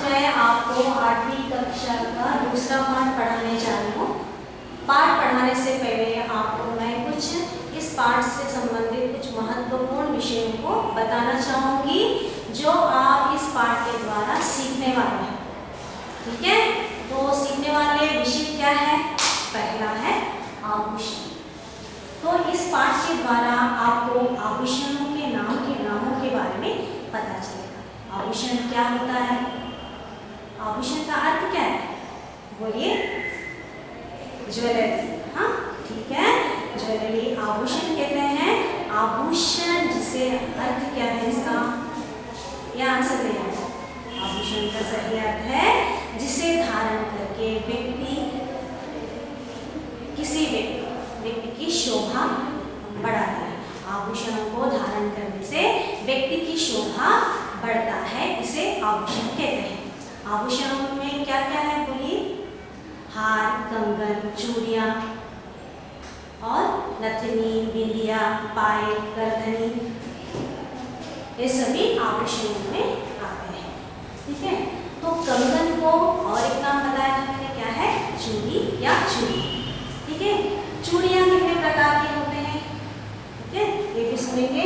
मैं आपको 8वीं कक्षा का दूसरा पाठ पढ़ाने जा रही हूँ। पाठ पढ़ाने से पहले आपको मैं कुछ इस पाठ से संबंधित कुछ महत्वपूर्ण विषयों को बताना चाहूँगी जो आप इस पाठ के द्वारा सीखने वाले हैं। ठीक है, तो सीखने वाले विषय क्या है? पहला है आभूषण। तो इस पाठ के द्वारा आपको आभूषणों के नामों के बारे में पता चलेगा। आभूषण क्या होता है? आभूषण का अर्थ क्या है? बोलिए। ज्वेलरी। हाँ, ठीक है, ज्वेलरी आभूषण कहते हैं। आभूषण जिसे अर्थ क्या है इसका? यह आंसर देना है। आभूषण का सही अर्थ है जिसे धारण करके किसी व्यक्ति की शोभा बढ़ाता है। आभूषणों को धारण करने से व्यक्ति की शोभा बढ़ता है, इसे आभूषण कहते हैं। आभूषणों में क्या क्या है बोलिए? हार, कंगन, चूड़ियाँ और नथनी, बिंदिया, पायल, करधनी, ये सभी आभूषणों में आते हैं। ठीक है, तो कंगन को और एक नाम बताया था मैंने, क्या है? चूड़ी या चूड़ी। ठीक है, चूड़ियाँ कितने प्रकार के होते हैं? ठीक है, ये भी सुनेंगे,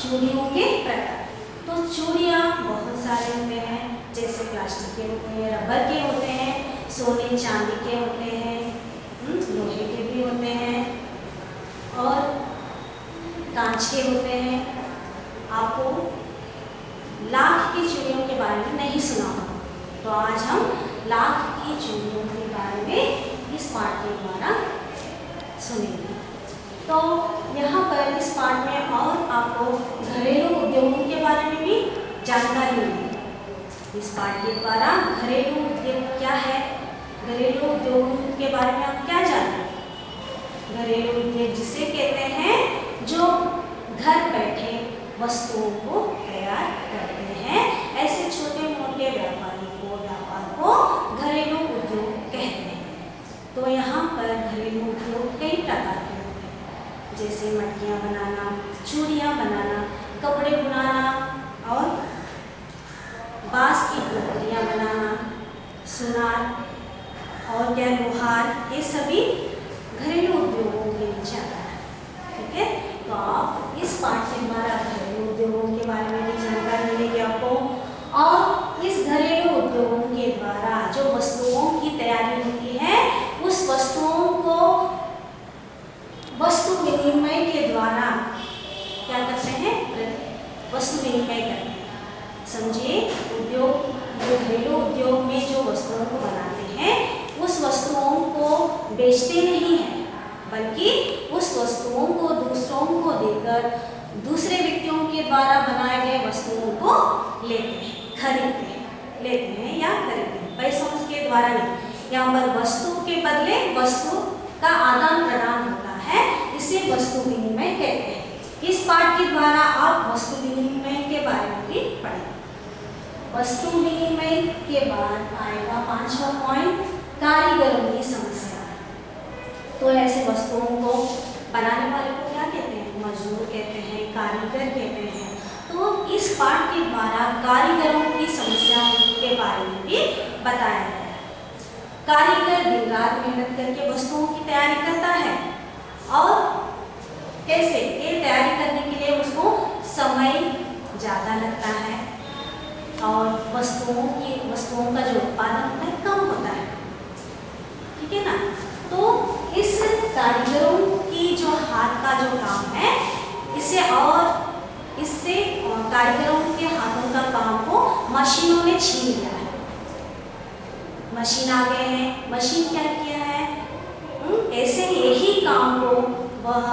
चूड़ियों के प्रकार। तो चूड़ियाँ बहुत सारे होते हैं, जैसे प्लास्टिक के होते हैं, रबर के होते हैं, सोने चांदी के होते हैं, लोहे के भी होते हैं और कांच के होते हैं। आपको लाख की चूड़ियों के बारे में नहीं सुना होगा, तो आज हम लाख की चूड़ियों के बारे में इस पाठ के द्वारा सुनेंगे। तो यहाँ पर इस पाठ में और आपको घरेलू उद्योगों के बारे में भी जानकारी मिलेगी। इस पाठ के द्वारा घरेलू उद्योग क्या है, घरेलू उद्योगों के बारे में आप क्या जानते हैं? घरेलू उद्योग जिसे कहते हैं जो घर बैठे वस्तुओं को तैयार करते हैं, ऐसे छोटे मोटे व्यापार को घरेलू उद्योग कहते हैं। तो यहाँ पर घरेलू उद्योग कई प्रकार के होते हैं, जैसे मटकियाँ बनाना, चूड़ियाँ बनाना, कपड़े बुनाना और बांस की टोकरियाँ बनाना, सुनार और क्या लोहार, ये सभी घरेलू उद्योगों के नीचे आता है। ठीक है, तो आप इस पाठ के द्वारा घरेलू उद्योगों के बारे में भी जानकारी मिलेगी आपको। और इस घरेलू उद्योगों के द्वारा जो वस्तुओं की तैयारी होती है, उस वस्तुओं को वस्तु विनिमय के द्वारा क्या करते हैं? वस्तु विनिमय करते हैं। समझिए, उद्योग जो घरेलू उद्योग में जो वस्तुओं को बनाते हैं, उस वस्तुओं को बेचते नहीं हैं, बल्कि उस वस्तुओं को दूसरों को देकर दूसरे व्यक्तियों के द्वारा बनाए गए वस्तुओं को लेते हैं, खरीदते हैं, लेते हैं या खरीदते हैं, पैसों के द्वारा नहीं। यहाँ पर वस्तु के बदले वस्तु का आदान प्रदान होता है, इसे वस्तु विनिमय कहते हैं। इस पाठ के द्वारा आप वस्तु विनिमय के बारे में भी पढ़ेंगे। वस्तु विनिमय के बाद आएगा 5वां पॉइंट, कारीगरों की समस्या। तो ऐसे वस्तुओं को बनाने वाले को क्या कहते हैं? मजदूर कहते हैं, कारीगर कहते हैं। तो इस पाठ के द्वारा कारीगरों की समस्याओं के बारे में भी बताया गया है। कारीगर दिन रात मेहनत करके वस्तुओं की तैयारी करता है और कैसे? ये तैयारी करने के लिए उसको समय ज़्यादा लगता है और वस्तुओं का जो उत्पादन होता है कम होता है। ठीक है ना? तो इस कारीगरों की जो हाथ का जो काम है, इससे कारीगरों के हाथों का काम को मशीनों ने छीन लिया है। मशीन आ गए हैं, मशीन क्या किया है? ऐसे यही काम को वह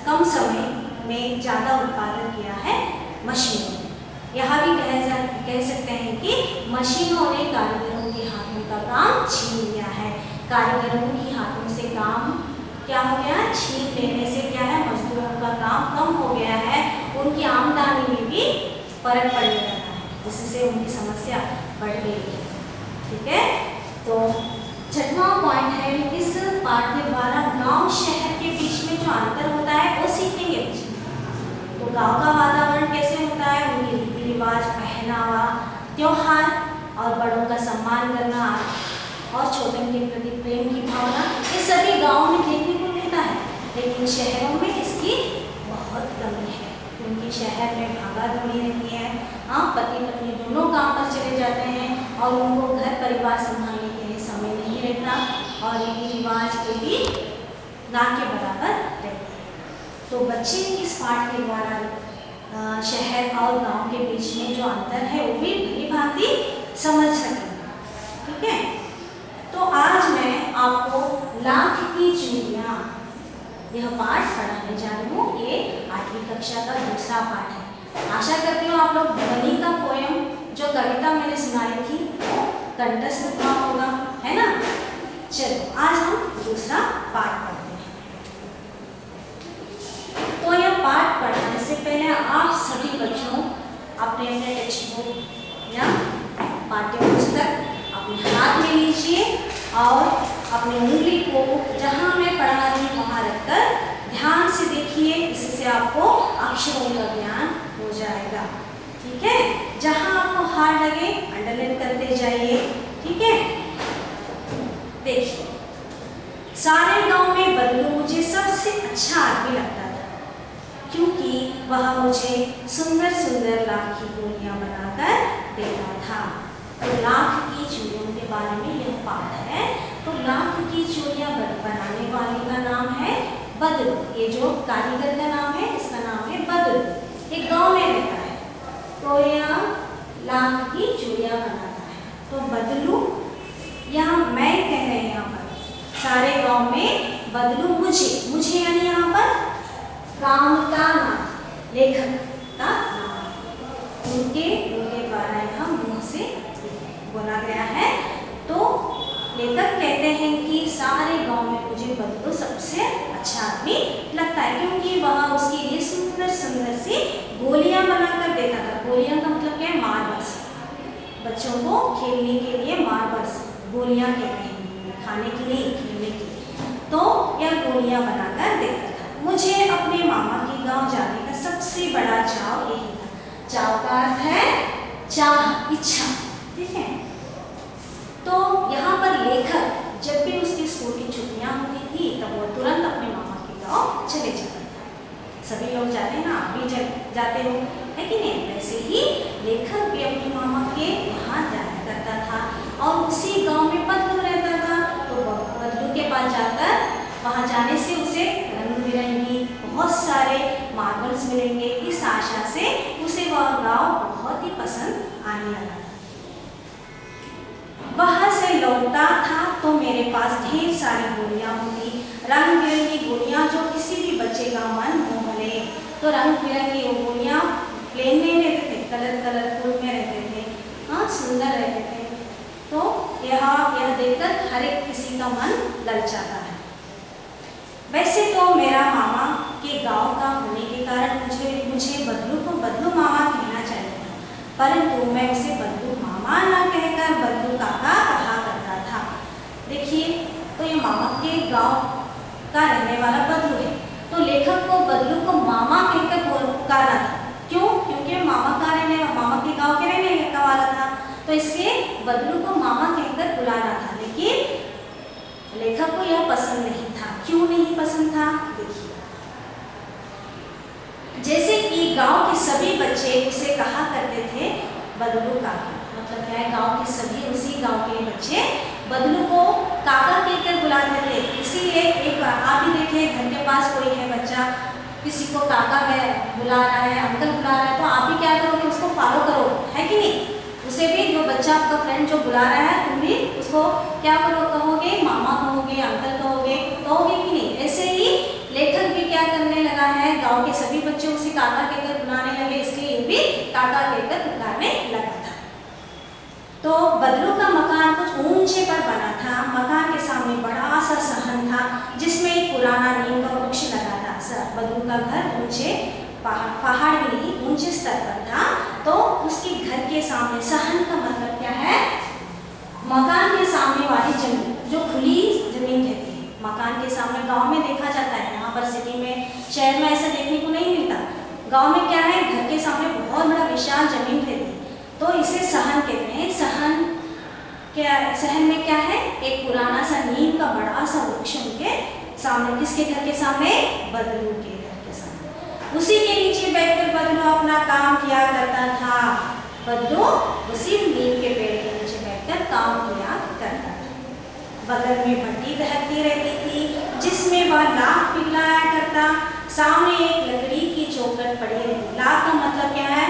कम समय में ज़्यादा उत्पादन किया है मशीनों ने। यहाँ भी कह सकते हैं कि मशीनों ने कारीगरों के हाथों का काम छीन लिया है। कारीगरों के हाथों से काम क्या हो गया? छीन लेने से क्या है? मजदूरों का काम कम हो गया है, उनकी आमदनी में भी फर्क पड़ने लगा है, जिससे उनकी समस्या बढ़ गई है। ठीक है, तो 6वां पॉइंट है, इस पाठ के द्वारा गांव शहर के बीच में जो अंतर होता है वो सीखेंगे बच्चे। तो गांव का वातावरण कैसे होता है, उनके रीति रिवाज, पहनावा, त्योहार और बड़ों का सम्मान करना और छोटों के प्रति प्रेम की भावना, ये सभी गाँव में देखने को मिलता है, लेकिन शहरों में इसकी बहुत कमी है, क्योंकि शहर में भागा दौड़ी रहती है। हाँ, पति पत्नी दोनों काम पर चले जाते हैं और उनको घर परिवार संभालने के लिए समय नहीं रहता और रीति रिवाज के भी ना के बराबर रहते हैं। तो बच्चे इस पाठ के द्वारा शहर और गांव के बीच में जो अंतर है वो भी भली भांति समझ सकेंगे। ठीक है, तो आज मैं आपको लाख की चूड़ियाँ यह पाठ पढ़ाने जा रही हूँ। ये 8वीं कक्षा का दूसरा पाठ है। आशा करती हूँ आप लोग ध्वनि का पोयम जो कविता मैंने सुनाई थी वो कंठस्थ हुआ होगा, है ना। चलो आज हम दूसरा पाठ पढ़ते हैं। तो यह पाठ पढ़ने से पहले आप सभी बच्चों अपने अपने टेक्स्ट बुक या पाठ्य पुस्तक अपने हाथ में लीजिए और अपनी उंगली को जहाँ मैं पढ़ा रही हूँ वहाँ रखकर ध्यान से देखिए, इससे आपको अक्षरों का ज्ञान हो जाएगा। ठीक है, जहाँ आपको हार्ड लगे अंडरलाइन करते जाइए। ठीक है, देखिए, सारे गांव में बदलू मुझे सबसे अच्छा आदमी लगता था, क्योंकि वह मुझे सुंदर सुंदर लाख की गोलियां बनाकर देता था। तो लाख की चूड़ियों के बारे में यह पाठ है। तो लाख की चूड़ियां बनाने वाले का नाम है बदलू। ये जो कारीगर का नाम है इसका नाम है बदलू। एक गांव में रहता है, तो यह लाख की चूड़ियां बनाता है। तो बदलू यहाँ मैं कह रहे हैं, यहाँ पर सारे गांव में बदलू मुझे यानी यहाँ पर काम का नाम, लेखक का नाम, उनके द्वारा यहाँ मुंह से बोला गया है। तो लेखक कहते हैं कि सारे गांव में मुझे बदलू सबसे अच्छा आदमी लगता है, क्योंकि वह उसके लिए सुंदर सुंदर सी गोलियां बनाकर देता था। गोलियां का मतलब क्या है? मार्बल्स। बच्चों को खेलने के लिए मार्बल्स, गोलियां कहते हैं, खाने के लिए, खेलने के लिए। तो यह गोलियां बनाकर देता था। मुझे अपने मामा के गांव जाने का सबसे बड़ा चाव यही था। चाव का अर्थ है चाह, इच्छा। ठीक है, तो यहाँ पर लेखक जब भी उसकी स्कूल की छुट्टियां होती थी तब वो तुरंत अपने मामा के गांव चले जाता था। सभी लोग जाते हैं ना, आप भी जाते हो, है कि नहीं? वैसे ही लेखक भी अपने मामा के वहाँ जाया करता था और उसी गांव में बदलू रहता था। तो बदलू के पास जाकर वहाँ जाने से उसे रंग बिरंगी बहुत सारे मार्बल्स मिलेंगे, इस आशा से उसे वह गांव बहुत ही पसंद आने लगा। वहाँ से लौटता था तो मेरे पास ढेर सारी गोलियां होती, रंग बिरंगी गोलियां जो किसी भी बच्चे का मन मोह ले। तो रंग बिरंगी वो गोलियां प्लेन में रहते थे, कलरफुल में रहते थे, हाँ सुंदर रहते थे। तो यह देखकर हर एक किसी का मन ललचाता है। वैसे तो मेरा मामा के गांव का होने के कारण मुझे बदलू को बदलू मामा कहना चाहिए था, परंतु मैं उसे बदलू मामा ना कहकर बदलू काका कहा करता था। देखिए, तो ये मामा के गांव का रहने वाला बदलू है, तो लेखक को बदलू को मामा कहकर पुकारा था। क्यों? क्योंकि मामा के गांव के रहने का वाला था, तो इसलिए बदलू को मामा कहकर बुलाना था। लेकिन लेखक को यह पसंद नहीं था। क्यों नहीं पसंद था? देखिए, जैसे कि गांव के सभी बच्चे उसे कहा करते थे बदलू काका, मतलब क्या है, गांव के सभी उसी गांव के बच्चे बदलू को काका कहकर बुलाते थे। इसीलिए एक बार आप भी देखें, घर के पास कोई है बच्चा, किसी को काका बुला रहा है, अंकल बुला रहा है, तो आप भी क्या करोगे? उसको फॉलो करो, है कि नहीं? उसे भी, जो बच्चा आपका फ्रेंड जो बुला रहा है, तुम भी उसको क्या कहोगे? मामा कहोगे, अंकल कहोगे कि नहीं? ऐसे ही लेखक भी क्या करने लगा है, गांव के सभी बच्चे उसे काका कहकर बुलाने लगे, इसलिए ये भी काका कहकर पुकारने लगा था। तो बदलू का मकान कुछ ऊंचे पर बना था। मकान के सामने बड़ा सा सहन था जिसमें एक पुराना नीम का वृक्ष लगा था। बदलू का घर ऊंचे पहाड़ भी नहीं, ऊंचे स्तर पर था। तो उसके घर के सामने, सहन का मतलब क्या है? मकान के सामने वाली जमीन, जो खुली जमीन कहती है। मकान के सामने गांव में देखा जाता है, यहाँ पर सिटी में, शहर में ऐसा देखने को नहीं मिलता। गांव में क्या है? घर के सामने बहुत बड़ा विशाल जमीन रहती है, तो इसे सहन कहते हैं। सहन में क्या है, एक पुराना सा नीम का बड़ा सा वृक्ष उनके सामने, किसके घर के सामने, बदलू के घर के सामने। उसी के नीचे बैठकर बदलू अपना काम किया करता था। बदलू उसी नीम के पेड़ के नीचे बैठकर काम किया करता था। बगल में भट्टी दहकती रहती थी जिसमें वह लाख पिघलाया करता। सामने एक लकड़ी की चौखट पड़ी रहती। लाख का मतलब क्या है,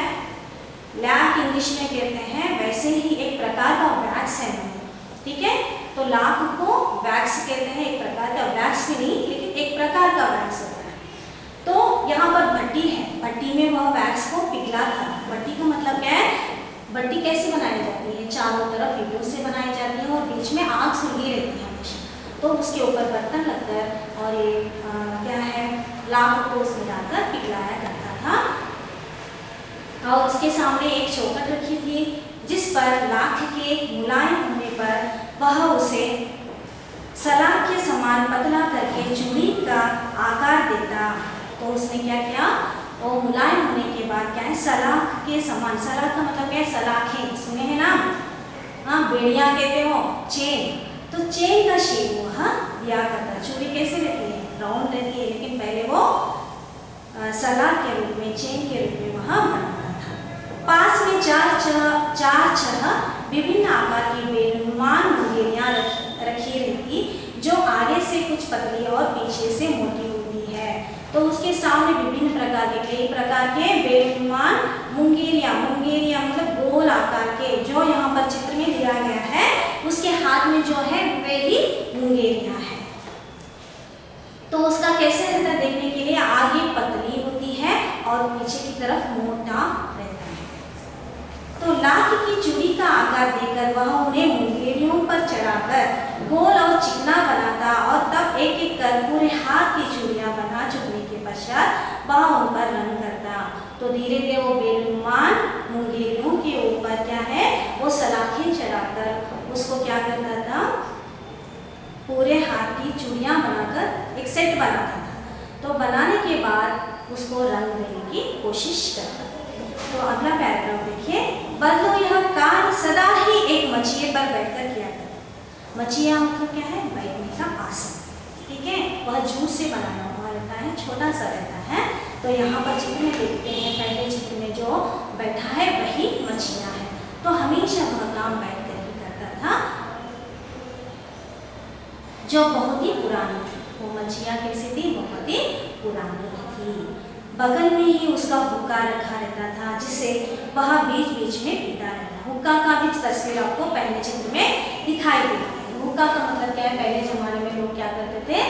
लाख इंग्लिश में कहते हैं, वैसे ही एक प्रकार का वैक्स है, ठीक है। तो लाख को वैक्स कहते हैं, एक प्रकार का वैक्स भी नहीं लेकिन एक प्रकार का वैक्स होता है। तो यहाँ पर भट्टी है, भट्टी में वह वैक्स को पिघला था। भट्टी का मतलब क्या है, भट्टी कैसे बनाई जाती है, चारों तरफ ईंटों से बनाई जाती है और बीच में आग सुलगी रहती है हमेशा। तो उसके ऊपर बर्तन लगकर और ये क्या है, लाख को उसमें डालकर पिघलाया करता था। और उसके सामने एक चौखट रखी थी जिस पर लाख के मुलायम होने पर वह उसे सलाख के समान पतला करके चूड़ी का आकार देता। तो उसने क्या किया, वो मुलायम होने के बाद क्या है, सलाख के समान, सलाख का मतलब क्या है, सलाखें सुने हैं ना, हाँ, बेड़िया कहते हो, चेन, तो चेन का शेप वह दिया करता। चूड़ी कैसे रहती है, राउंड रहती है, लेकिन पहले वो सलाख के रूप में, चेन के रूप में वह बनाता था। पास में चार छह विभिन्न आकार की बेनुमान मुंगेरियां रखी रहती जो आगे से कुछ पतली और पीछे से मोटी होती है। तो उसके सामने विभिन्न प्रकार के, कई प्रकार के बेनुमान मुंगेरियां, मुंगेरियां मतलब गोल आकार के, जो यहाँ पर चित्र में दिया गया है उसके हाथ में जो है वे ही मुंगेरियां है। तो उसका कैसे रहता है देखने के लिए, आगे पतली होती है और पीछे की तरफ मोटा रहता है। तो लाख की चूड़ी का आकार देकर वह उन्हें मुंगेरियों पर चढ़ाकर गोल और चिकना बनाता और तब एक एक कर पूरे हाथ की चूड़ियां बना चुकने के पश्चात वह उन पर रंग करता। तो धीरे धीरे वो बेनुमान मुंगेरियों के ऊपर क्या है, वो सलाखें चढ़ाकर उसको क्या करता था, पूरे हाथ की चूड़ियां बनाकर एक सेट बनाता था। तो बनाने के बाद उसको रंग देने की कोशिश करता। तो अगला पैराग्राफ देखिए, बदलू यह कार्य सदा ही एक मचिए पर बैठकर किया करता। मचिया मतलब क्या है, बैठने का आसन, ठीक है। वह जूट से बनाया हुआ रहता है, छोटा सा रहता है। तो यहाँ पर चित्र में देखते हैं, पहले चित्र में जो बैठा है वही मचिया है। तो हमेशा वह काम बैठकर ही करता था, जो बहुत ही पुरानी थी। वो मचिया कैसी थी, बहुत ही पुरानी थी। बगल में ही उसका हुक्का रखा रहता था जिसे वह बीच बीच में पीता रहता। हुक्का का भी तस्वीर आपको पहले चित्र में दिखाई देती है। हुक्का का मतलब क्या है, पहले जमाने में लोग क्या करते थे,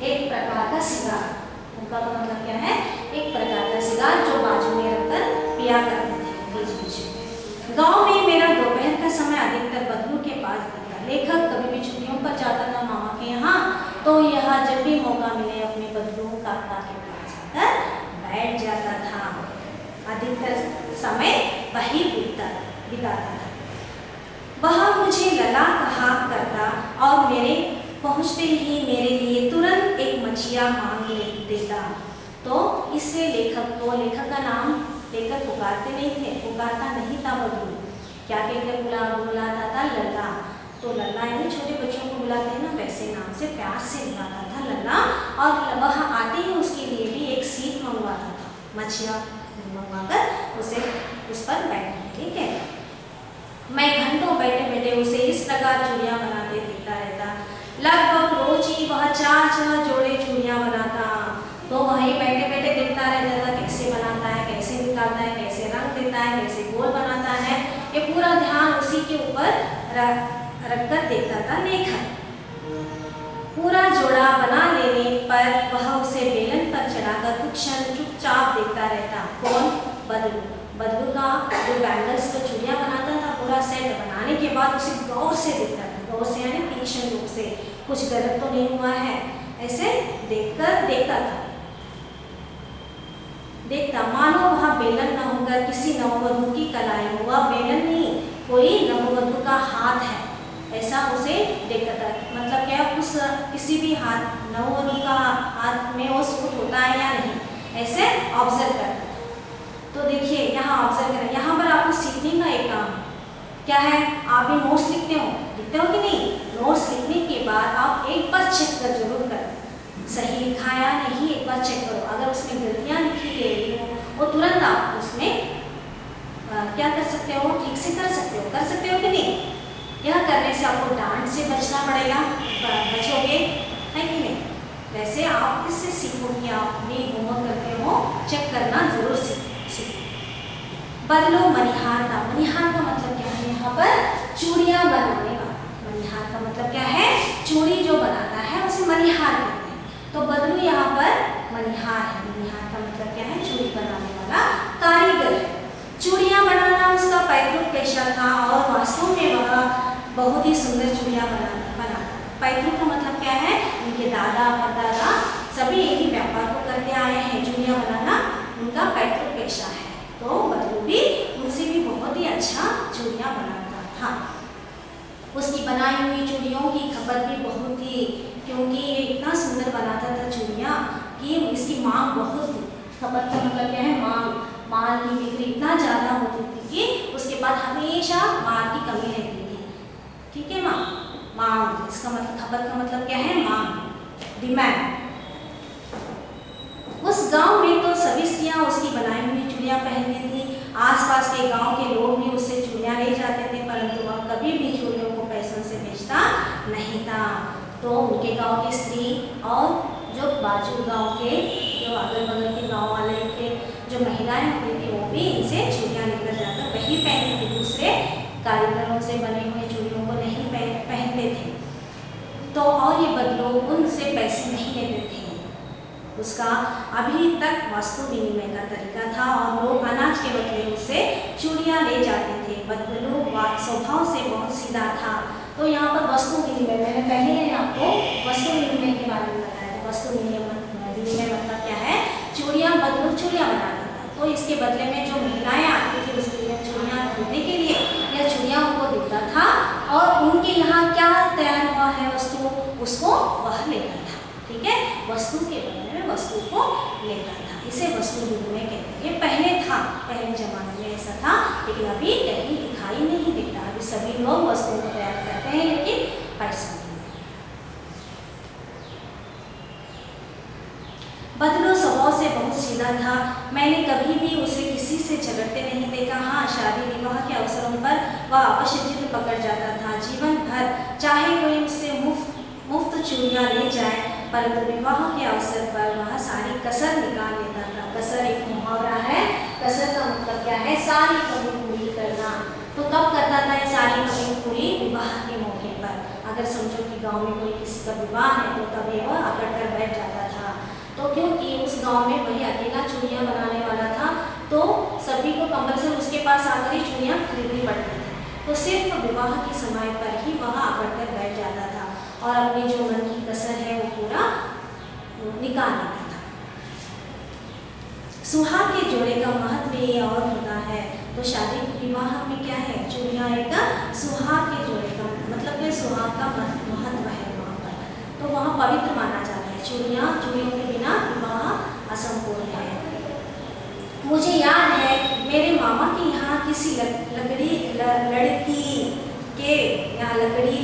एक प्रकार का सिगार, हुक्का का मतलब क्या है, एक प्रकार का सिगार जो बाजू में रखकर पिया करते थे बीच बीच में। गाँव में मेरा दोपहर का समय अधिकतर बदलू के पास बीता। लेखक कभी भी छुट्टियों पर जाता था मामा के यहाँ, तो यह जब भी मौका मिले अपने बदलू काका के पास जाकर बैठ जाता था। अधिकतर समय वही बिताता था। वह मुझे लला कहा करता और मेरे पहुंचते ही मेरे लिए तुरंत एक मछिया मांग देता। तो इससे लेखक का नाम लेकर पुकारते नहीं थे, पुकारता नहीं था बदलू, क्या कहकर बुलाता था, लल्ला। तो लल्ला यानी छोटे बच्चों को बुलाते हैं ना, वैसे नाम से प्यार से बुलाता था लल्ला। और वह आते ही उसके लिए भी एक सीट मंगवाता था, मछिया मंगवाकर उसे उस पर बैठने, ठीक है। मैं घंटों बैठे बैठे उसे इस प्रकार चूड़ियाँ बनाते देखता रहता। लगभग रोज ही वह 4 जोड़े चूड़ियाँ बनाता। तो वही बैठे बैठे देखता रहता था, कैसे बनाता है, कैसे निकालता है, कैसे रंग देता है, कैसे गोल बनाता है। ये पूरा ध्यान उसी के ऊपर रखकर देखता था लेखक। पूरा जोड़ा बना लेने पर वह उसे बेलन पर चढ़ाकर कुछ क्षण चुपचाप देखता रहता। कौन, बदलू। बदलू का जो बैंगल्स का चूड़ियाँ बनाता था, पूरा सेट बनाने के बाद उसे गौर से देखता था, गौर से यानी तीक्ष्ण रूप से, कुछ गलत तो नहीं हुआ है, ऐसे देखकर देखता था, देखता मानो वह बेलन न होकर किसी नववधू की कलाई हो। वह बेलन नहीं, कोई नववधू का हाथ है, ऐसा उसे देखता था। मतलब क्या, उस किसी भी हाथ, नववधू का हाथ में वो सूट होता है या नहीं, ऐसे ऑब्जर्व करता था। तो देखिए यहाँ ऑब्जर्व करें, यहाँ पर आपको सीखने का एक काम क्या है, आप भी नोट्स लिखते हो कि नहीं? नोट्स लिखने के बाद आप एक बार चेक कर जरूर करें, सही लिखा या नहीं, एक बार चेक करो। अगर उसमें गलतियाँ लिखी गई हो वो तुरंत आप उसमें क्या कर सकते हो, ठीक से कर सकते हो कि नहीं? यह करने से आपको डांट से बचना पड़ेगा, बचोगे है कि नहीं? वैसे आप इससे सीखो कि आप भी होमवर्क करते हो, चेक करना जरूर सीखो। बदलो मनिहार का मतलब क्या है? यहाँ पर चूड़ियाँ बनाने वाला। मनिहार का मतलब क्या है? चूड़ी जो बनाता है उसे मनिहार कहते हैं। तो बदलू यहाँ पर मनिहार है। मनिहार का मतलब क्या है? चूड़ी बनाने वाला कारीगर है। चूड़ियाँ बनाना उसका पैतृक पेशा था और वास्तव में वह बहुत ही सुंदर चूड़ियाँ बनाता। पैतृक का मतलब क्या है? उनके दादा परदादा सभी यही व्यापार को करते आए हैं। चूड़ियाँ बनाना उनका पैतृक पेशा है। तो बदलू भी उनसे भी बहुत ही अच्छा चूड़ियाँ बनाता था। उसकी बनाई हुई चूड़ियों की खपत भी बहुत थी, क्योंकि ये इतना सुंदर बनाता था चूड़ियाँ कि इसकी मांग बहुत थी। खपत का मतलब क्या है? माल की बिक्री इतना ज़्यादा होती थी कि उसके बाद हमेशा माल की कमी रहती थी। ठीक है मांग, इसका मतलब खपत का मतलब क्या है? मांग, डिमांड। उस गांव में तो सभी स्त्रियां उसकी बनाई हुई चूड़ियाँ पहनती थी। आसपास के गांव के लोग भी उससे चूड़ियाँ ले जाते थे, परंतु वह कभी भी चूड़ियों को पैसों से बेचता नहीं था। तो उनके गांव की स्त्री और जो बाजू गांव के, जो अगल बगल के गांव वाले के जो महिलाएं होती थी, वो भी इनसे चूड़ियाँ लेकर जाकर वही पहनती थी। दूसरे कारीगरों से बने हुए चूड़ियों को नहीं पहनते थे। तो और ये बदलो उनसे पैसे नहीं लेते थे। उसका अभी तक वस्तु विनिमय का तरीका था और लोग अनाज के बदले उससे चूड़ियाँ ले जाते थे। बदलू स्वभाव से बहुत सीधा था। तो यहाँ पर वस्तु विनिमय, मैंने पहले आपको वस्तु विनिमय के बारे में बताया था। वस्तु विनिमय मतलब क्या है? बदलू चूड़ियाँ बनाता था, तो इसके बदले में जो महिलाएं आती थी उसके लिए चूड़ियाँ खरीदने के लिए, यह चूड़ियाँ उनको देता था और उनके यहाँ क्या तैयार हुआ है वस्तु, उसको वह लेता था। ठीक है, वस्तु के बदले में वस्तु को लेता था। इसे वस्तु विनिमय कहते हैं। ये पहले था, पहले जमाने में ऐसा था, लेकिन अभी कहीं दिखाई नहीं देता। अभी सभी लोग वस्तुओं को तैयार करते हैं, लेकिन पैसा नहीं। बदलू स्वभाव से बहुत सीधा था। मैंने कभी भी उसे किसी से झगड़ते नहीं देखा। हाँ, शादी विवाह के अवसरों पर वह अवश्य जिद पकड़ जाता था। जीवन भर चाहे कोई उससे मुफ्त चूड़ियाँ ले जाए, परंतु विवाह के अवसर पर वह सारी कसर निकाल लेता था। कसर एक मुहावरा है। कसर का मतलब क्या है? सारी कमी पूरी करना। तो कब करता था ये सारी कमी पूरी? विवाह के मौके पर। अगर समझो कि गांव में कोई किसी का विवाह है तो तभी वह अकड़ कर बैठ जाता था। तो क्योंकि उस गांव में वही अकेला चूड़ियाँ बनाने वाला था, तो सभी को कंपल्सरी उसके पास आकर ही चूड़ियाँ खरीदनी पड़ती थी। तो सिर्फ विवाह के समय पर ही वह अकड़ कर बैठ जाता था और अपनी जो मन की कसर है वो पूरा निकाल लेता था। सुहाग के जोड़े का महत्व ये और होता है। तो शादी विवाह में क्या है? चूड़ियाँ एक सुहाग के जोड़े का मतलब कि सुहाग का महत्व है वहाँ पर। तो वहाँ पवित्र माना जाता है। चूड़ियों के बिना विवाह असंपूर्ण है। मुझे याद है मेरे मामा के यहाँ किसी लड़की के यहाँ लड़की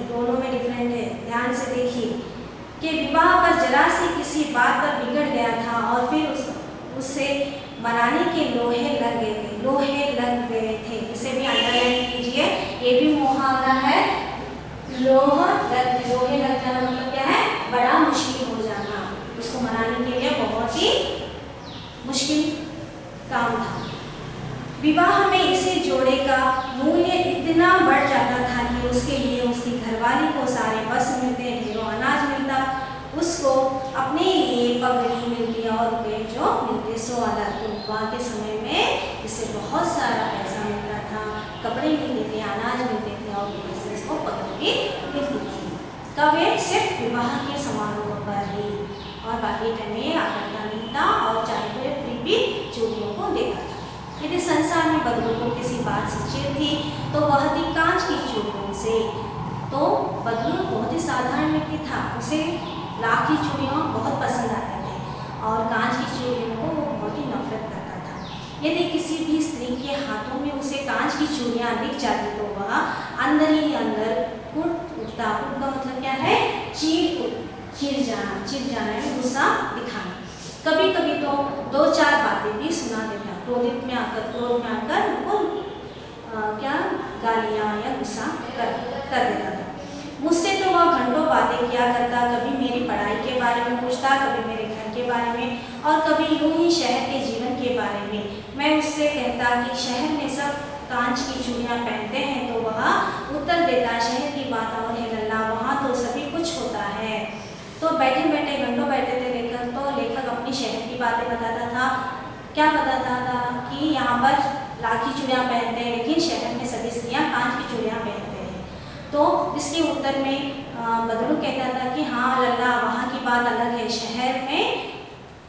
दोनों में डिफरेंट है, ध्यान से देखिए, कि विवाह पर जरा सी किसी बात पर बिगड़ गया था और फिर उससे बनाने के लोहे लग गए थे। इसे भी अंडरलाइन कीजिए, ये भी मुहावरा है। लोहे लग जाना मतलब क्या है? बड़ा मुश्किल हो जाना। उसको बनाने के लिए बहुत ही मुश्किल काम था। विवाह में इसे जोड़े का मूल्य इतना बढ़ जाता था कि उसके लिए उसकी घरवाली को सारे वस्त्र मिलते, ढेरों अनाज मिलता, उसको अपने लिए पगड़ी मिलती और रुपये जो मिलते 100 आना। तो विवाह के समय में इससे बहुत सारा पैसा मिलता था, कपड़े मिलते थे, अनाज मिलते थे और इससे इसको पगड़ी मिलती थी। कब? सिर्फ विवाह के समारोह पर ही, और बाकी टाइम में आकर्षण नहीं था और चाहे तो फिर भी चूड़ियों को देखा था। यदि संसार में बदलू को किसी बात से चिढ़ थी तो वह थी कांच की चूड़ियों से। तो बदलू बहुत ही साधारण व्यक्ति था, उसे लाख की चूड़ियाँ बहुत पसंद आते थे और कांच की चूड़ियों को वो बहुत ही नफरत करता था। यदि किसी भी स्त्री के हाथों में उसे कांच की चूड़ियाँ चूड़ियाँ दिख जाती तो वह अंदर ही अंदर फूट उठता। फूट का मतलब क्या है? चिढ़ जाना है, गुस्सा दिखाना। कभी कभी तो 2-4 बातें भी सुना देता, क्रोध में आकर उनको क्या गालियाँ या गुस्सा कर देता था। मुझसे तो वह घंटों बातें किया करता, कभी मेरी पढ़ाई के बारे में पूछता, कभी मेरे घर के बारे में, और कभी यूं ही शहर के जीवन के बारे में। मैं उससे कहता कि शहर में सब कांच की चूड़ियाँ पहनते हैं, तो वह उत्तर देता, शहर की बात और है लल्ला, वहाँ तो सभी कुछ होता है। तो बैठे बैठे घंटों बैठे थे लेखक, तो लेखक अपनी शहर की बातें बताता था। क्या बताता था कि यहाँ पर लाखी चूड़ियाँ पहनते हैं, लेकिन शहर में सभी स्त्रियाँ कांच की चूड़ियाँ पहनते हैं। तो इसके उत्तर में बदलू कहता था कि हाँ लल्ला, वहाँ की बात अलग है,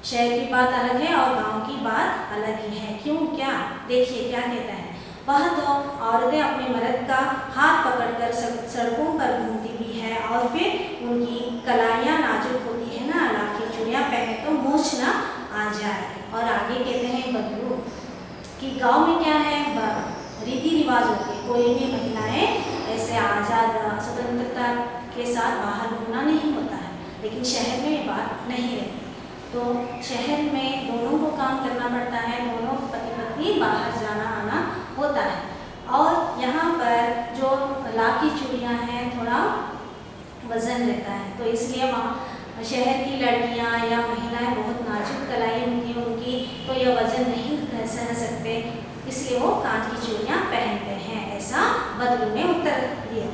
शहर की बात अलग है और गांव की बात अलग ही है। क्यों? क्या? देखिए क्या कहता है। वह तो औरतें अपने मर्द का हाथ पकड़कर सड़कों पर घूमती भी है, और फिर उनकी कलाइयाँ नाजुक होती है ना, लाखी चूड़ियाँ पहने तो मूछ ना आ जाए। और आगे कहते हैं बदलू कि गांव में क्या है, रीति रिवाज होते हैं, कोई भी महिलाएं ऐसे आज़ाद स्वतंत्रता के साथ बाहर घूमना नहीं होता है, लेकिन शहर में ये बात नहीं रहती। तो शहर में दोनों को काम करना पड़ता है, दोनों पति पत्नी बाहर जाना आना होता है। और यहाँ पर जो लाखी चूड़ियाँ हैं थोड़ा वजन रहता है, तो इसलिए वहाँ शहर की लड़कियाँ या महिलाएं बहुत नाजुक कलाई होती है उनकी, तो यह वजन नहीं सह सकते, इसलिए वो कांच की चूड़ियाँ पहनते हैं। ऐसा बदलू ने उत्तर दिया।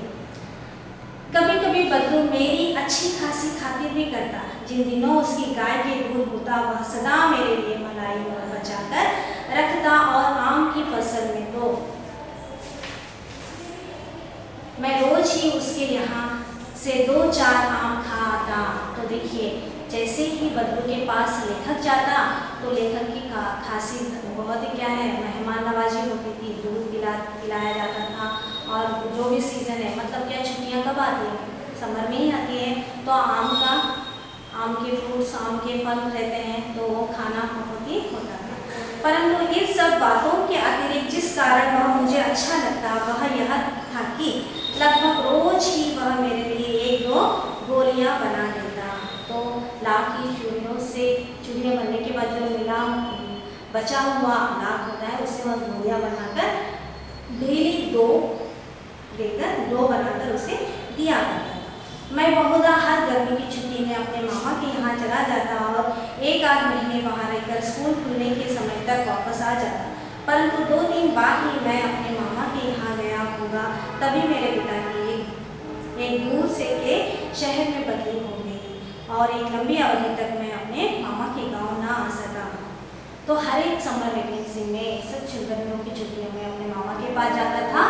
कभी कभी बदलू मेरी अच्छी खासी खातिर भी करता, जिन दिनों उसकी गाय के दूध होता वह सदा मेरे लिए मलाई बचा कर रखता, और आम की फसल में तो मैं रोज ही उसके यहाँ से 2-4 आम खाता। तो देखिए, जैसे ही बदलू के पास लेखक जाता तो लेखक की खासी बहुत ही क्या है, मेहमान नवाजी होती थी, दूध पिलाया जाता था। और जो भी सीज़न है, मतलब क्या छुट्टियाँ कब आती हैं? समर में ही आती है, तो आम के फ्रूट्स, आम के फल रहते हैं, तो वो खाना बहुत ही होता था। परंतु इन सब बातों के अतिरिक्त जिस कारण वह मुझे अच्छा लगता वह यह था कि लगभग रोज ही वह मेरे लिए 1-2 गोलियाँ बना देता। तो लाखी चूड़ियाँ बनने के बाद जो मिला बचा हुआ लाख होता है, उससे वह गोलियाँ बनाकर डेली 2 बनाकर उसे दिया करता था। मैं बहुधा हर गर्मी की छुट्टी में अपने मामा के यहाँ चला जाता और 1-8 महीने वहाँ रहकर स्कूल खुलने के समय तक वापस आ जाता। परंतु 2 दिन बाद ही मैं अपने मामा के यहाँ गया होगा, तभी मेरे पिता की एक दूर से के शहर में बदली हो गई, और एक लंबी अवधि तक मैं अपने मामा के गाँव ना आ सका। तो हर एक समर वेकेशन में सब गर्मियों की छुट्टियों में अपने मामा के पास जाता था।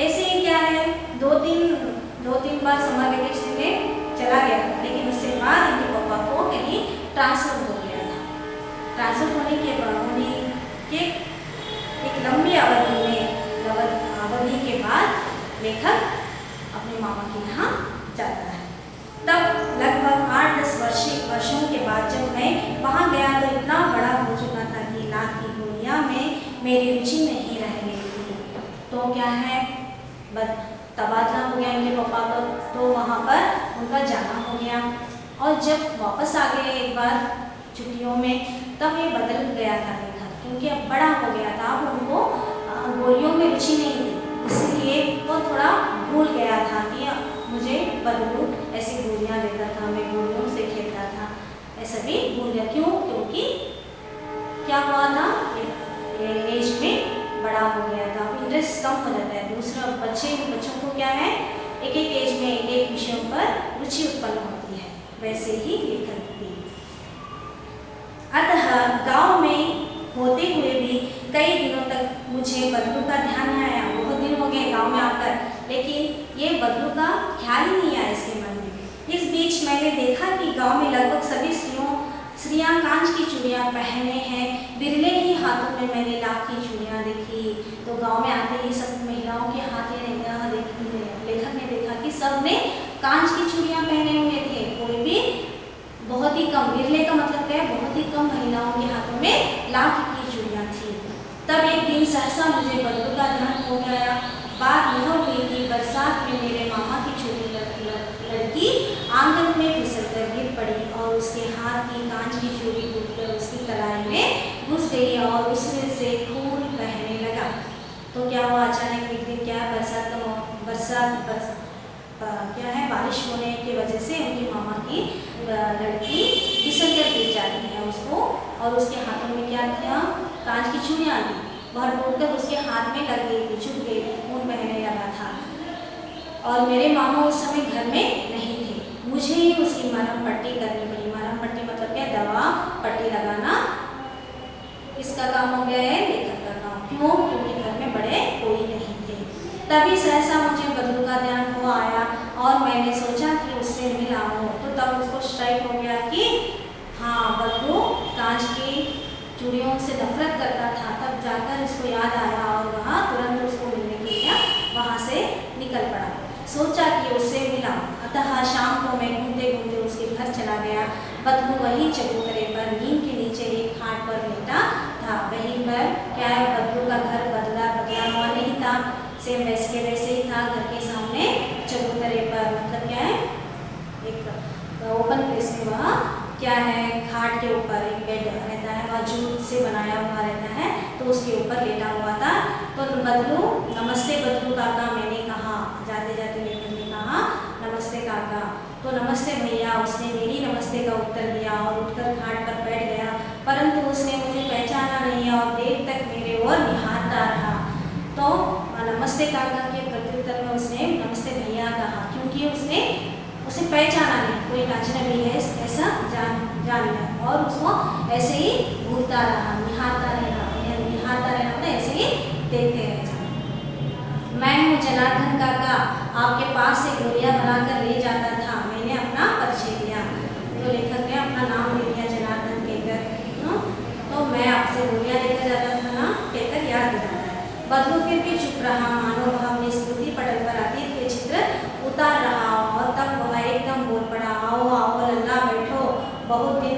ऐसे ही क्या है, 2-3 बार समर वेकेशन में चला गया, लेकिन उसके बाद इनके पापा को कहीं ट्रांसफ़र हो गया था। ट्रांसफ़र होने के एक लंबी अवधि के बाद लेखक अपने मामा के यहाँ जाता है। तब लगभग 8-10 वर्षों के बाद जब मैं वहाँ गया तो इतना बड़ा हो चुका था कि लाख की गोलियाँ में मेरी रुचि नहीं रह गई थी। तो क्या है, तबादला हो गया इनके पापा का, तो वहाँ पर उनका जाना हो गया। और जब वापस आ गए एक बार छुट्टियों में, तब ये बदल गया था लेखक, क्योंकि अब बड़ा हो गया था, अब उनको गोलियों में रुचि नहीं थी, इसलिए वो थोड़ा भूल गया था कि मुझे बदलू ऐसी गोलियाँ देता था, मैं गोलियों से खेलता था, ऐसा भी भूल गया। क्यों? क्योंकि क्या हुआ था, एज में बड़ा हो गया था, इंटरेस्ट कम हो जाता है। दूसरा बच्चों को क्या है, एक एज में एक विषयों पर रुचि उत्पन्न होती है, वैसे ही लेखक भी। अतः गांव में होते हुए भी कई दिनों तक मुझे बदलू का ध्यान नहीं आया। बहुत दिन हो गए गांव में आकर, लेकिन ये बदलू का ख्याल ही नहीं आया इसके मन में। इस बीच मैंने देखा कि गांव में लगभग सभी स्त्रियां कांच की चूड़ियाँ पहने हैं, बिरले ही हाथों में मैंने लाख की चूड़ियाँ देखी। तो गांव में आते ही सब महिलाओं के हाथ देखी, लेखक ने देखा कि सब ने कांच की चूड़ियाँ पहने हुए थे, कोई भी बहुत ही कम, बिरले का मतलब क्या है, बहुत ही कम महिलाओं के हाथों में लाख की चूड़ियाँ थी। तब एक दिन सहसा मुझे बदलू का ध्यान हो गया तो क्या हुआ, अचानक एक दिन क्या है, क्या है, बारिश होने की वजह से उनकी मामा की लड़की फिसल कर गिर जाती है उसको, और उसके हाथों में क्या था, कांच की चूड़ियाँ थी, वह टूटकर उसके हाथ में लग गई थी, चुभ गई थी, खून बहने लगा था। और मेरे मामा उस समय घर में नहीं थे, मुझे ही उसकी मरहम पट्टी करनी पड़ी। मरहम पट्टी मतलब क्या, दवा पट्टी लगाना, इसका काम हो गया है लेखक का काम। क्यों, क्योंकि घर में बड़े कोई नहीं थे। तभी सहसा मुझे बदलू का ध्यान हो आया और मैंने सोचा कि उससे मिलाऊं। तो तब उसको स्ट्राइक हो गया कि हाँ, बदलू कांच की चूड़ियों से नफरत करता था। तब जाकर इसको याद आया और वह तुरंत उसको मिलने के लिए वहाँ से निकल पड़ा। सोचा कि उससे मिलाऊं। अतः शाम को मैं घूमते घूमते उसके घर चला गया। बदलू वही चबूतरे पर नीम के नीचे एक खाट पर लेटा था। वहीं पर क्या है, बदलू का घर बदला हुआ नहीं था, सेम वैसे के वैसे ही था, घर के सामने चबूतरे पर, मतलब क्या है, एक ओपन प्लेस में वह क्या है, खाट के ऊपर एक बेड रहता है, वह जूट से बनाया हुआ रहता है, तो उसके ऊपर लेटा हुआ था। तो बदलू, नमस्ते बदलू काका, मैंने कहा, जाते जाते लेकर ने कहा नमस्ते काका। तो नमस्ते भैया, उसने मेरी नमस्ते का उत्तर दिया और उठकर खाट पर बैठ गया, परंतु उसने मुझे पहचाना नहीं और देर तक मेरे ओर निहारता रहा। तो नमस्ते काका के प्रत्युत्तर में उसने नमस्ते भैया कहा, क्योंकि उसने उसे पहचाना नहीं, कोई अजनबी है ऐसा जान लिया, और उसको ऐसे ही घूरता रहा, निहारता रहना मतलब ऐसे ही देखते रहे। मैं हूँ जनार्दन काका, आपके पास से गोलियाँ बनाकर ले जाता था। मैंने अपना परिचय दिया, तो लेखक ने अपना नाम ले दिया जनार्दन कहकर। तो मैं आपसे गोलियाँ लेकर जाता था ना कहकर याद दिलाता है। बदलू फिर भी चुप रहा, मानो वह अपनी स्मृति पटल पर अतीत के चित्र उतार रहा, और तब वह एकदम बोल पड़ा, आओ आओ लल्ला बैठो, बहुत दिन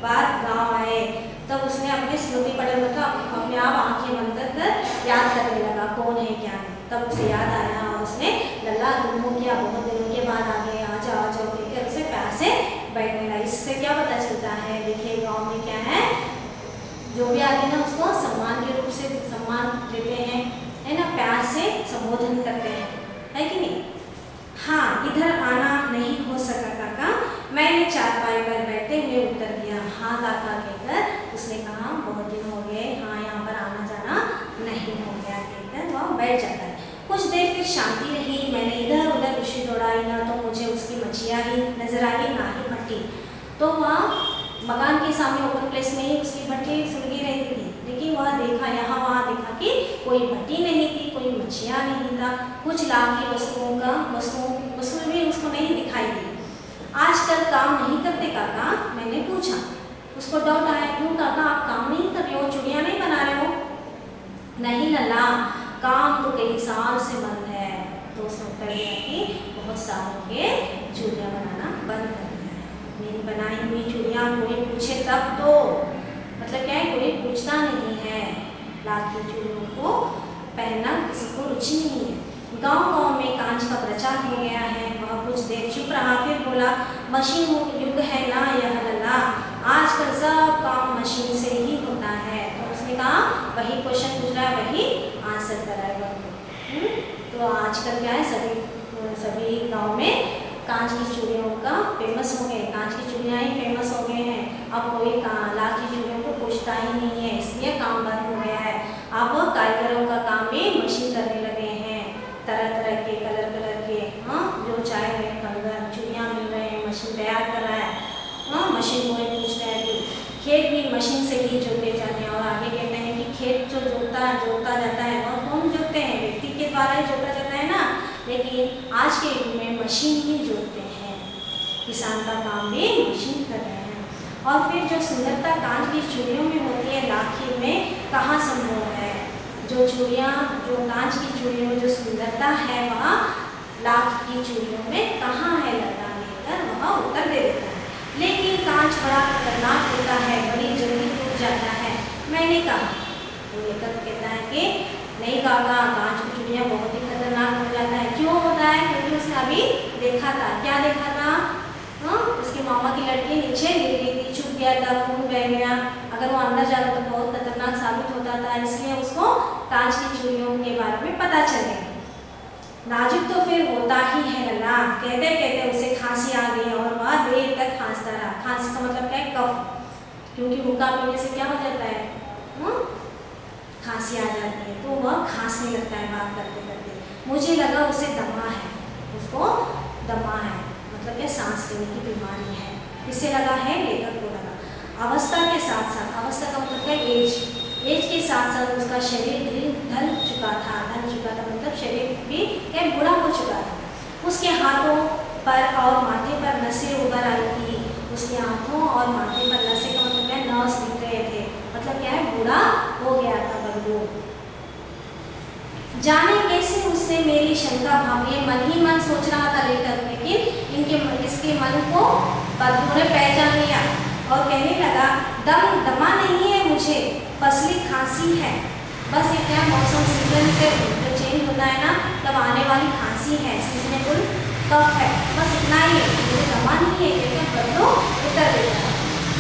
बाद गाँव आए। तब उसने अपने स्मृति पटल मतलब अपने आप आंखें बंद कर याद करने लगा कौन है क्या है। तब उसे याद आया और उसने लल्ला तुम हो क्या, बहुत दिनों के बाद आ गए, आ जाओ कहकर उसे प्यार से बैठने लगा। इससे क्या पता चलता है, देखिए गाँव में क्या है, जो भी आते हैं ना उसको सम्मान के रूप से सम्मान देते हैं, है ना, प्यार से संबोधन करते हैं, है कि नहीं। हाँ, इधर आना नहीं हो सका काका, मैंने चारपाई पर बैठते हुए उत्तर दिया। हाँ काका कहकर उसने कहा, बहुत दिन हो गए, हाँ यहाँ पर आना जाना नहीं हो गया कहकर वह बैठ जाता है। कुछ देर फिर शांति रही। मैंने इधर उधर दृष्टि दौड़ाई, ना तो मुझे उसकी मछिया ही नजर आई, ना ही भट्टी। तो वह मकान के सामने ओपन प्लेस में ही उसकी भट्टी सुलगी रहती थी, लेकिन वह देखा यहाँ वहाँ देखा कि कोई भट्टी नहीं थी, कोई मछिया नहीं था, कुछ लाभ की वस्तुएं भी उसको नहीं दिखाई दी। आजकल काम नहीं करते काका, मैंने पूछा। उसको डाउट आया, क्यों काका आप काम नहीं कर रहे हो, चूड़ियाँ नहीं बना रहे हो? नहीं लल्ला, काम तो कई साल से बंद है। तो उसने उत्तर दिया कि बहुत सालों के चूड़ियाँ बनाना बंद कर दिया है। मेरी बनाई हुई चूड़ियाँ कोई पूछे तब तो, मतलब क्या है, कोई पूछता नहीं है। लाख की चूड़ियों को पहनना किसी को रुचि नहीं है। गांव-गांव में कांच का प्रचार हो गया है। वह कुछ देर चुप रहा, फिर बोला, मशीन युग है ना यह लल्ला, आजकल सब काम मशीन से ही होता है। तो उसने कहा वही क्वेश्चन पूछ रहा है, वही आंसर कराएगा। तो आजकल क्या है, सभी गांव में कांच की चूड़ियों का फेमस हो गए, कांच की चूड़ियाँ ही फेमस हो गए हैं। अब कोई लाख की चूड़ियों को पूछता ही नहीं है, इसलिए काम बंद हो गया है। अब कारीगरों का काम भी मशीन करने लगे हैं, तरह तरह के कलर के, हाँ, जो चाहे वही कलर चूड़ियाँ मिल रहे हैं, मशीन तैयार कर रहा है, हाँ, मशीन को पूछ रहा है कि खेत भी मशीन से ही जोते जाते हैं। और आगे कहते हैं कि खेत जो जोता जाता है वह कौन जोतते हैं, व्यक्ति के द्वारा ही जोता जाता है ना, लेकिन आज के युग में मशीन ही जोतते हैं, किसान का काम भी मशीन कर रहे हैं। और फिर जो सुंदरता कांच की चूड़ियों में होती है, लाखी में कहाँ संभव है। जो कांच की चूड़ियों में जो सुंदरता है वह लाख की चूड़ियों में कहाँ है लल्ला, लेकर वह उत्तर दे देता है। लेकिन कांच बड़ा खतरनाक होता है, बड़ी जल्दी टूट जाता है, मैंने कहा। तो लेकर कहता है कि नहीं काका, कांच की चूड़ियाँ बहुत ही खतरनाक हो जाता है। क्यों होता है? क्योंकि उसने अभी देखा था। क्या देखा था? हाँ, उसके मामा की लड़की नीचे गिर गई थी, छुप गया था, खून बह गया। अगर वो अंदर जाता तो बहुत खतरनाक साबित होता था, इसलिए उसको कांच कांच की चूड़ियों के बारे में पता चले। नाजुक तो फिर होता ही है लल्ला। कहते कहते उसे खांसी आ गई और वह देर तक खांसता रहा। खांसी का मतलब क्या है? कफ, क्योंकि हुक्का पीने से क्या हो जाता है? खांसी आ जाती है, तो वह खांसने लगता है बात करते करते। मुझे लगा उसे दमा है, उसको दमा है, मतलब क्या? सांस लेने की बीमारी है। किसे लगा है? लेखक को लगा। अवस्था के साथ साथ, अवस्था का मतलब क्या? एज के साथ साथ उसका शरीर ढल चुका था। ढल चुका था मतलब शरीर भी क्या? बूढ़ा हो चुका था। उसके हाथों पर और माथे पर नसें उभर आई थी। उसके हाथों और माथे पर नसें का मतलब क्या? नर्व्स दिख रहे थे, मतलब क्या है? बूढ़ा हो गया था बल्लू। जाने कैसे उससे मेरी शंका भागी। मन ही मन सोच रहा था लेखक, लेकिन इसके मन को बल्लू ने पहचान लिया और कहने लगा, दमा नहीं है मुझे, फसली खांसी है। बस ये क्या? मौसम सीजन से जो चेंज होता है ना, तब आने वाली खांसी है, सीजनेबल कफ है, बस इतना ही है, मुझे दमा नहीं है, लेकिन बल्लू उत्तर देता है।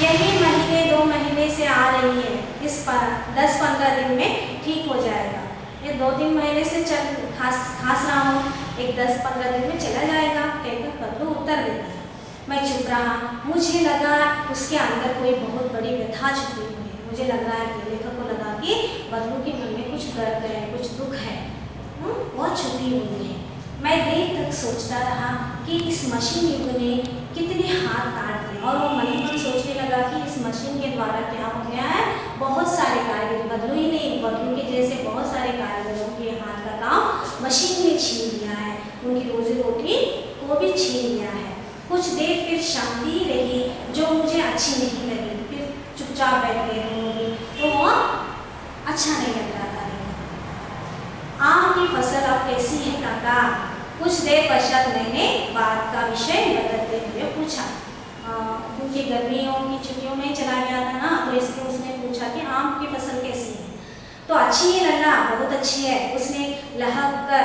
यही महीने 2 महीने से आ रही है, इस पर 10-15 दिन में ठीक हो जाएगा। ये 2-3 महीने से खांस रहा हूँ, एक 10-15 दिन में चला जाएगा, कहकर बल्लू उत्तर देता है। मैं चुप रहा। मुझे लगा उसके अंदर कोई बहुत बड़ी व्यथा छुपी हुई है। मुझे लग रहा है कि लेखक को लगा कि बल्लू के मन में कुछ दर्द है, कुछ दुख है, वह छुपी हुई है। मैं देर तक सोचता रहा कि इस मशीन युग ने कितने हाथ काट दिए, और वो मन ही मन सोचने लगा कि इस मशीन के द्वारा क्या हो गया है? बहुत सारे कारीगर, बल्लू ही नहीं, बल्लू के जैसे बहुत सारे कारीगरों के हाथ का काम मशीन ने छीन लिया है, उनकी रोजी रोटी को भी छीन लिया है। कुछ देर फिर शांति रही जो मुझे अच्छी नहीं लगी। फिर चुपचाप बैठ गए दोनों भी, तो वो अच्छा नहीं लग रहा था। आम की फसल अब कैसी है काका? कुछ देर पश्चात मैंने बात का विषय बदलते हुए पूछा, क्योंकि गर्मियों की छुट्टियों में चला गया था ना, तो इसलिए उसने पूछा कि आम की फसल कैसी है? तो अच्छी है लल्ला, बहुत अच्छी है, उसने लहक कर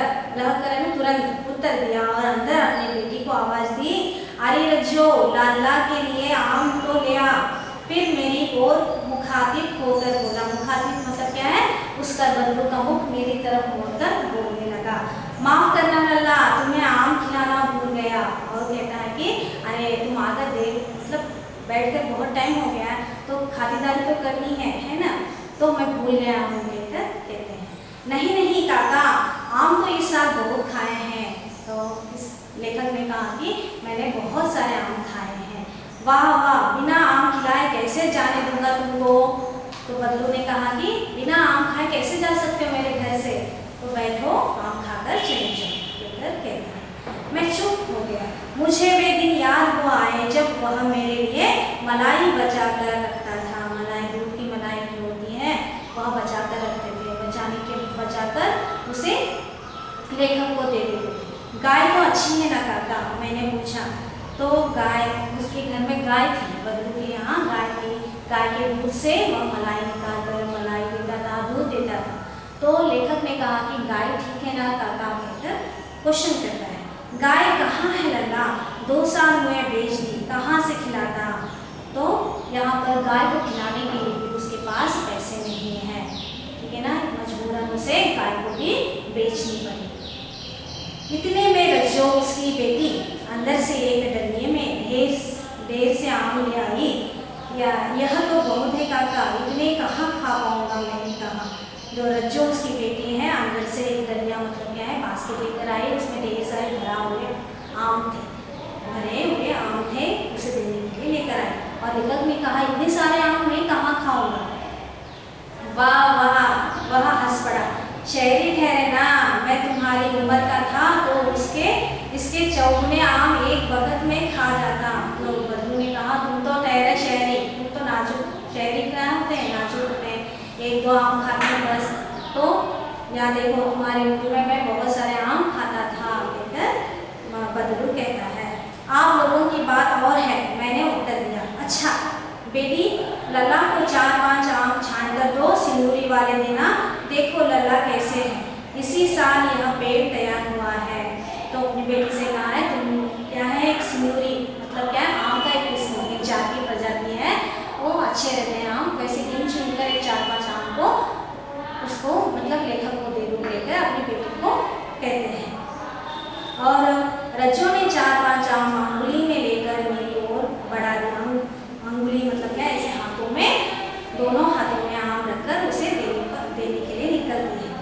तुरंत उत्तर दिया और अंदर अपनी बेटी को आवाज दी, अरे रज्जो, लाला के लिए आम तो ले आ। फिर मेरी ओर मुखातिब होकर बोला। मुखातिब मतलब क्या है? उसका बल्लू का मुख मेरी तरफ मोड़कर बोलने लगा, माफ करना लल्ला, तुम्हें आम खिलाना भूल गया। और कहता है कि अरे तुम आकर देर, मतलब बैठकर बहुत टाइम हो गया, तो खातिरदारी तो करनी है ना, तो मैं भूल गया हूँ, कहकर कहते हैं। नहीं नहीं काका, आम तो इस साल बहुत खाए हैं। तो इस लेखक ने कहा कि मैंने बहुत सारे आम खाए हैं। वाह वाह, बिना आम खिलाए कैसे जाने दूंगा तुमको? तो बल्लू ने कहा कि बिना आम खाए कैसे जा सकते हो मेरे घर से? तो बैठो, आम खाकर चले जाओ, कहकर कहता है। मैं चुप हो गया। मुझे वे दिन याद हो आए जब वह मेरे लिए मलाई बचा कर रखता था। मलाई, दूध की मलाई जो होती है, वह बचा कर रखते थे, बचाकर उसे लेखक को दे देते थे। गाय तो अच्छी है ना काका? मैंने पूछा। तो गाय, उसके घर में गाय थी, बल्लू के यहाँ गाय थी। गाय के दूध से वह मलाई निकाल कर मलाई देता था, दूध देता था। तो लेखक ने कहा कि गाय ठीक है ना काका, कहकर क्वेश्चन करता है। गाय कहाँ है लल्ला? 2 साल हुए बेच दी, कहाँ से खिलाता? तो यहाँ पर गाय को खिलाने के लिए भी उसके पास पैसे नहीं है, ठीक है ना, मजबूरन उसे गाय को भी बेचनी पड़ी। इतने में रज्जो, उसकी बेटी, अंदर से एक डलिये में ढेर से आम ले आई। या यह तो बहुत है काका, इतने कहाँ खा पाऊंगा, मैंने कहा। जो रज्जो उसकी बेटी है, अंदर से एक डलिया, मतलब क्या है, बास्केट लेकर आई, उसमें ढेर सारे भरे हुए आम थे, उसे देने के लिए लेकर आई। और लेखक ने कहा, इतने सारे आम मैं कहाँ खाऊंगा? वाह वाह, वह हंस पड़ा। शहरी ठहरे ना, मैं तुम्हारी उम्र का था तो इसके चौगुने आम एक वक्त में खा जाता। तो बल्लू ने कहा, तुम तो ठहरे शहरी, तुम तो नाजुक, शहरी क्या होते हैं? नाजुक होते हैं, 1-2 आम खाते हैं बस। तो यहाँ देखो, तुम्हारी उम्र में मैं बहुत सारे आम खाता था, कहकर बल्लू कहता है। आप लोगों की बात और है, मैंने उत्तर दिया। अच्छा बेटी, लल्ला को 4-5 आम छान कर दो, सिंदूरी वाले देना, देखो लल्ला कैसे है। इसी साल यह पेड़ तैयार हुआ है। तो अपनी बेटी से कहा है, तुम क्या है, एक सिंदूरी, मतलब क्या है, आम का एक किस्म, एक जाति प्रजाति है, वो अच्छे रहते हैं आम, वैसे गिन चुन कर 4-5 आम को उसको, मतलब लेखक को और रज्जो ने 4-5 आम अंगुली में लेकर मेरी ओर बढ़ा दिया। अंगुली मतलब क्या, ऐसे हाथों में, दोनों हाथों में आम रखकर उसे देने के लिए निकलती है।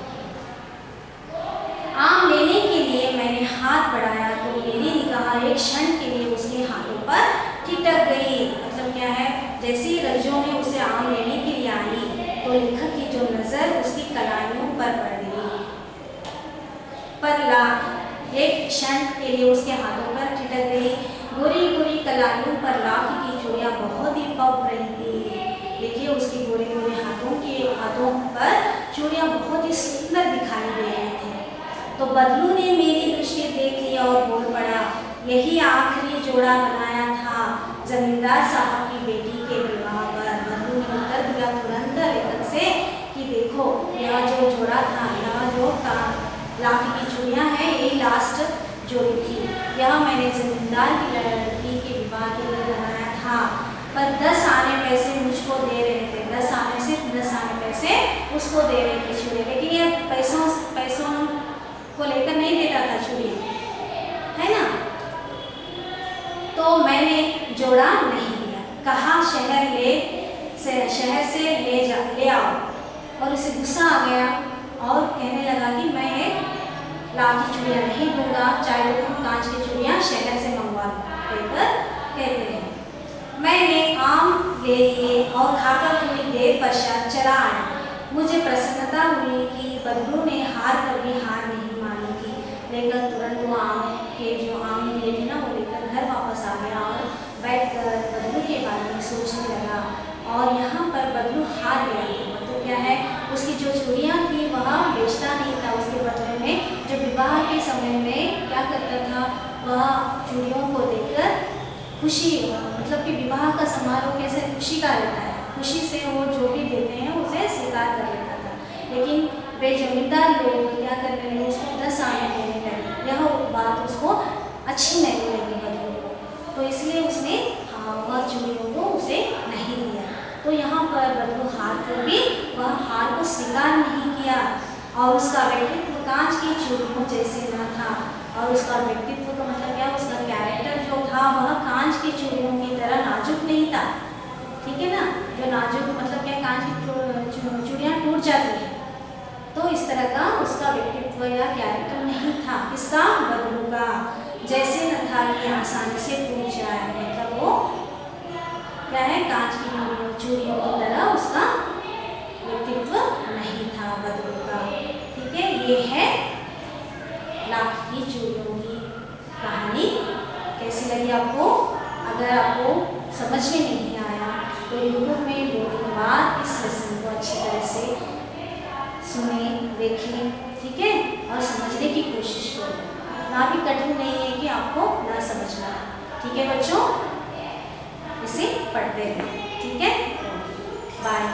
आम लेने के लिए मैंने हाथ बढ़ाया तो मेरी निगाह एक क्षण के लिए उसके हाथों पर ठिठक गई। मतलब क्या है, जैसे ही रज्जो ने उसे आम लेने के लिए आई तो लेखक की जो नजर उसकी कलाइयों पर पड़ गई। पर एक क्षण के लिए उसके हाथों पर ठिठक गई। गोरी गोरी कलाइयों पर लाख की चूड़ियां बहुत ही पब रही थी। देखिए उसके गोरे गोरे हाथों पर चूड़ियां बहुत ही सुंदर दिखाई दे रही थी। तो बदलू ने मेरी दृष्टि देख लिया और बोल पड़ा, यही आखिरी जोड़ा बनाया था जमींदार साहब की बेटी के विवाह पर। बदलू ने उत्तर दिया तुरंत लेखक से कि देखो यह जो जोड़ा था, यह जो लाख की चूड़ियां हैं, यही लास्ट जोड़ी थी। यह मैंने जमींदार की लड़की के विवाह के लिए बनाया था। पर 10 आने पैसे मुझको दे रहे थे, 10 आने पैसे उसको दे रहे थे चूड़ियाँ, लेकिन ये पैसों को लेकर नहीं देता था चूड़ियाँ, है ना। तो मैंने जोड़ा नहीं लिया, कहा शहर से ले आओ। और उसे गुस्सा आ गया और कहने लगा कि मैं एक लाख की चूड़ियाँ नहीं दूंगा, चाहे तो तुम कांच की चूड़ियाँ शहर से मंगवा देकर कहते हैं। मैंने आम ले लिए और खाकर थोड़ी देर पश्चात चला आया। मुझे प्रसन्नता हुई कि बदलू ने हार कभी हार नहीं मानी थी। लेकर तुरंत वो आम लिए थे ना, वो लेकर घर वापस आ गया और बैठकर बदलू के बारे में सोचने लगा। और यहाँ पर बदलू हार गया। मतलब क्या है, उसकी जो चूड़ियाँ थी वह बेचता नहीं था। उसके बदले में जो विवाह के समय में क्या करता था, वह चूड़ियों को देकर खुशी, मतलब कि विवाह का समारोह कैसे खुशी का रहता है, खुशी से वो जो भी देते हैं उसे स्वीकार कर लेता था। लेकिन वे जमींदार लोग क्या करने लगे, उसको 10 आने देने लगे। यह बात उसको अच्छी नहीं लगी बदलू को, तो इसलिए उसने वह चूड़ियों को उसे नहीं दिया। तो यहाँ पर बदलू हार कर भी वह हार को स्वीकार नहीं किया। और उसका व्यक्तित्व कांच की चूड़ियों जैसे न था। और उसका व्यक्तित्व का मतलब क्या, उसका कैरेक्टर जो था वह कांच की चूड़ियों की तरह नाजुक नहीं था। ठीक है ना, जो नाजुक मतलब क्या, कांच की चूड़ियाँ टूट जाती है, तो इस तरह का उसका व्यक्तित्व या कैरेक्टर नहीं था। किसका, बदलू का। जैसे न था कि आसानी से टूट जाए, मतलब वो क्या है, कांच की चूड़ियों की तरह उसका व्यक्तित्व नहीं था बदलू का। ठीक है, ये है लाख की चूड़ियों की कहानी। कैसी लगी आपको? अगर आपको समझ में नहीं आया तो यूट्यूब में 2-3 बार इस लेसन को अच्छी तरह से सुने, देखें, ठीक है, और समझने की कोशिश करें। इतना भी कठिन नहीं है कि आपको ना समझना। ठीक है बच्चों, इसे पढ़ते रहें। ठीक है, बाय।